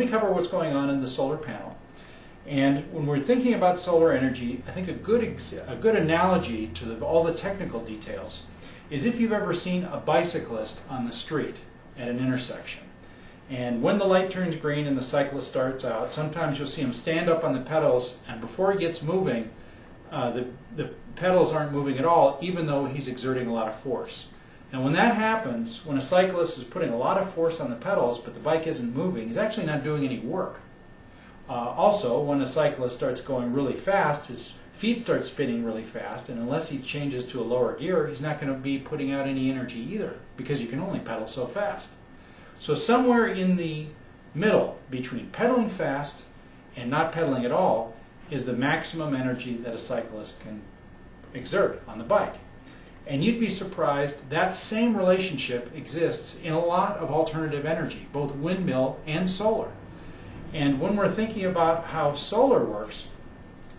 me cover what's going on in the solar panel. And when we're thinking about solar energy, I think a good analogy to all the technical details is if you've ever seen a bicyclist on the street at an intersection. And when the light turns green and the cyclist starts out, sometimes you'll see him stand up on the pedals, and before he gets moving, the pedals aren't moving at all, even though he's exerting a lot of force. And when that happens, when a cyclist is putting a lot of force on the pedals, but the bike isn't moving, he's actually not doing any work. Also, when a cyclist starts going really fast, his feet start spinning really fast, and unless he changes to a lower gear, he's not going to be putting out any energy either, because you can only pedal so fast. So somewhere in the middle, between pedaling fast and not pedaling at all, is the maximum energy that a cyclist can exert on the bike. And you'd be surprised that same relationship exists in a lot of alternative energy, both windmill and solar. And when we're thinking about how solar works,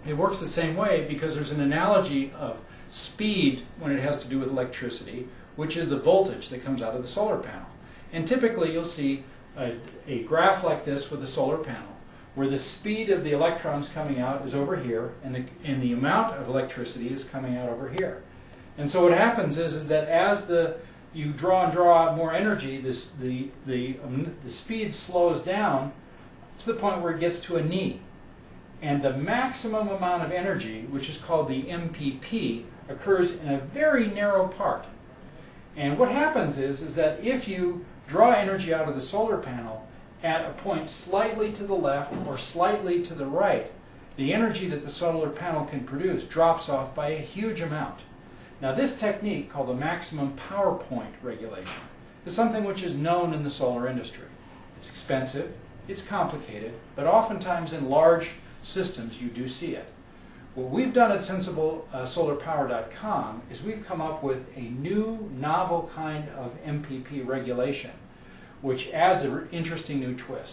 it works the same way because there's an analogy of speed when it has to do with electricity, which is the voltage that comes out of the solar panel. And typically you'll see a graph like this with a solar panel, where the speed of the electrons coming out is over here, and the amount of electricity is coming out over here. And so what happens is that as you draw out more energy, the speed slows down to the point where it gets to a knee. And the maximum amount of energy, which is called the MPP, occurs in a very narrow part. And what happens is that if you draw energy out of the solar panel at a point slightly to the left or slightly to the right, the energy that the solar panel can produce drops off by a huge amount. Now this technique, called the maximum power point regulation, is something which is known in the solar industry. It's expensive, it's complicated, but oftentimes in large systems you do see it. What we've done at SensibleSolarPower.com is we've come up with a new, novel kind of MPP regulation, which adds an interesting new twist.